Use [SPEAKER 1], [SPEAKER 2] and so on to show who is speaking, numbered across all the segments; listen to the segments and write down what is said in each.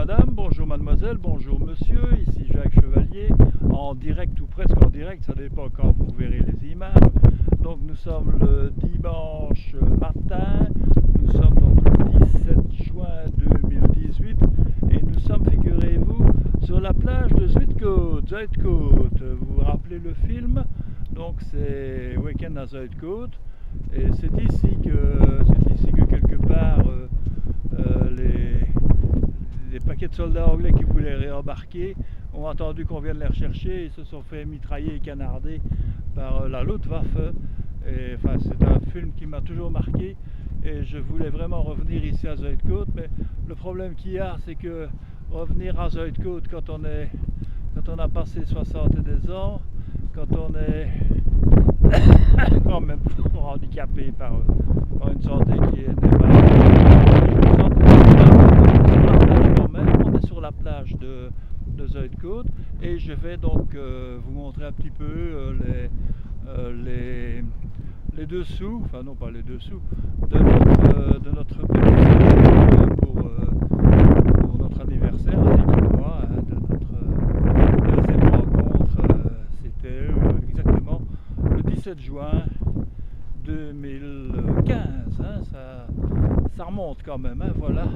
[SPEAKER 1] madame, bonjour mademoiselle, bonjour monsieur, ici Jacques Chevalier, en direct ou presque en direct, ça dépend quand vous verrez les images. Donc nous sommes le dimanche matin, nous sommes donc le 17 juin 2018 et nous sommes, figurez-vous, sur la plage de Zuidcote. Zuidcote, vous vous rappelez le film? Donc c'est Week-end à Zuidcote et c'est ici que quelque part les paquets de soldats anglais qui voulaient réembarquer ont attendu qu'on vienne les rechercher et se sont fait mitrailler et canarder par la Luftwaffe. Et, enfin, c'est un film qui m'a toujours marqué et je voulais vraiment revenir ici à Zuidcote, mais le problème qu'il y a, c'est que revenir à Zuidcote quand on a passé 70 ans, quand on est quand même handicapé par une santé qui n'est pas on est sur la plage de Zuidcote et je vais donc vous montrer un petit peu les dessous, enfin non pas les dessous, de notre pour notre anniversaire avec moi, hein, de notre deuxième rencontre. C'était exactement le 17 juin 2015, hein, ça remonte quand même, hein, voilà.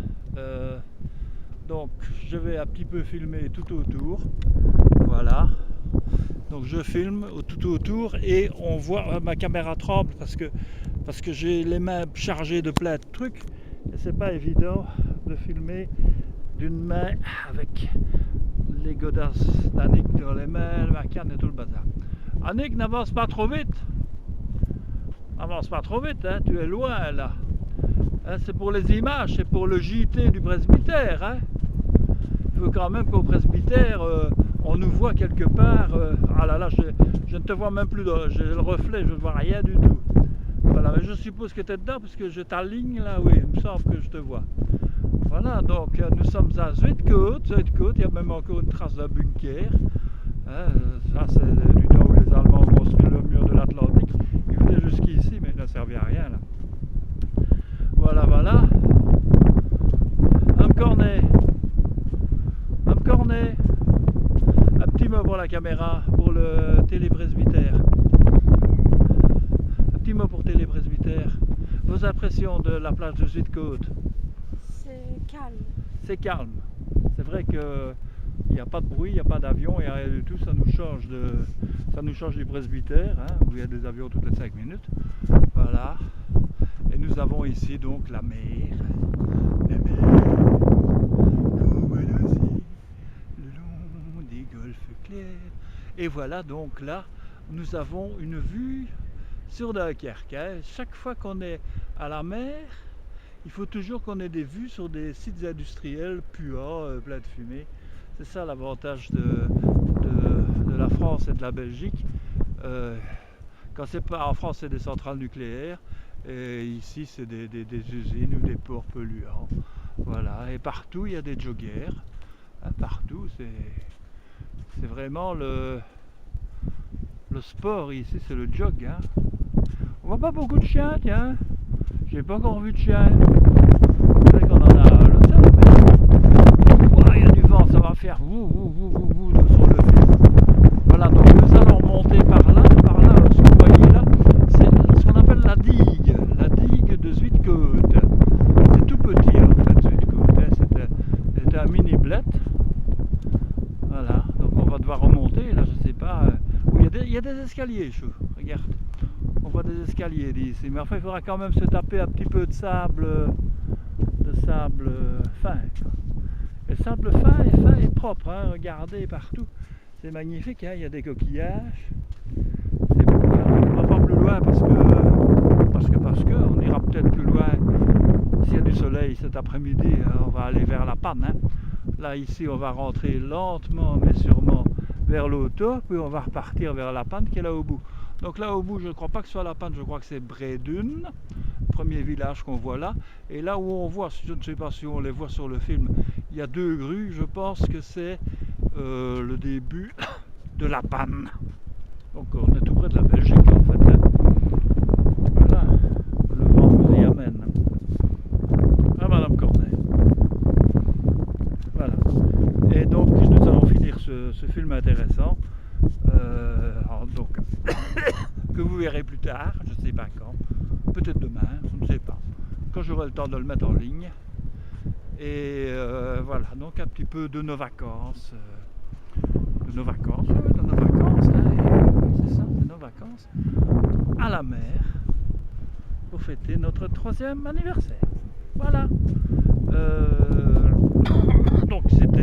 [SPEAKER 1] Donc je vais un petit peu filmer tout autour, voilà. Donc je filme tout autour et on voit, ma caméra tremble parce que j'ai les mains chargées de plein de trucs et c'est pas évident de filmer d'une main avec les godasses d'Annick dans les mains, ma canne et tout le bazar. Annick, n'avance pas trop vite. Avance pas trop vite, hein, tu es loin là. Hein, c'est pour les images, c'est pour le JT du presbytère. Hein. Il faut quand même qu'au presbytère, on nous voit quelque part. Ah là là, je ne te vois même plus, j'ai le reflet, je ne vois rien du tout. Voilà, mais je suppose que tu es dedans parce que je t'aligne là, oui, il me semble que je te vois. Voilà, donc nous sommes à Zuidcote, il y a même encore une trace d'un bunker. Hein, ça c'est du temps où les Allemands ont construit le mur de l'Atlantique. Ils venaient jusqu'ici, mais il ne servait à rien là. Voilà, voilà. Un cornet. Un petit mot pour la caméra, pour le télépresbytère. Un petit mot pour télépresbytère. Vos impressions de la plage de Zuidcote?
[SPEAKER 2] C'est calme.
[SPEAKER 1] C'est calme. C'est vrai que il n'y a pas de bruit, il n'y a pas d'avion, il n'y a rien du tout, ça nous change du presbytère, hein, où il y a des avions toutes les 5 minutes. Voilà. Et nous avons ici donc la mer. La mer. Comme voilà aussi, le long des golfes clairs. Et voilà donc là, nous avons une vue sur Dunkerque. Hein. Chaque fois qu'on est à la mer, il faut toujours qu'on ait des vues sur des sites industriels puants, pleins de fumée. C'est ça l'avantage de la France et de la Belgique. Quand c'est pas en France, c'est des centrales nucléaires. Et ici, c'est des usines ou des ports polluants. Voilà. Et partout, il y a des joggers. Hein, partout, c'est vraiment le sport ici, c'est le jog. Hein. On voit pas beaucoup de chiens, tiens. J'ai pas encore vu de chiens. C'est vrai qu'on en a le seul, mais il y a du vent, ça va faire vous sur le film. Voilà, donc nous allons monter par là, ce que vous voyez là, c'est ce qu'on appelle la digue de Zuidcote. C'est tout petit en fait, Zuidcote, hein. C'était un mini bled. Voilà, donc on va devoir remonter, là je sais pas, il y a des escaliers, regarde. On voit des escaliers d'ici, mais enfin il faudra quand même se taper un petit peu de sable fin. Et le sable fin et propre, hein, regardez partout. C'est magnifique, hein, il y a des coquillages. C'est beau, hein. On va pas plus loin parce que on ira peut-être plus loin s'il y a du soleil cet après-midi. On va aller vers la panne. Hein. Là ici on va rentrer lentement mais sûrement vers l'auto, puis on va repartir vers la panne qui est là au bout. Donc là au bout, je ne crois pas que ce soit la panne, je crois que c'est Bredun, premier village qu'on voit là. Et là où on voit, je ne sais pas si on les voit sur le film, il y a 2 grues, je pense que c'est le début de la panne. Donc on est tout près de la Belgique en fait. Hein. Voilà, le vent nous y amène. Ah Madame Cornet. Voilà. Voilà. Et donc nous allons finir ce film intéressant. Alors, donc, que vous verrez plus tard, je ne sais pas quand, peut-être demain, je ne sais pas, quand j'aurai le temps de le mettre en ligne. Et voilà, donc un petit peu de nos vacances, ouais, de nos vacances, hein, c'est ça, de nos vacances, à la mer, pour fêter notre 3e anniversaire. Voilà. Donc c'était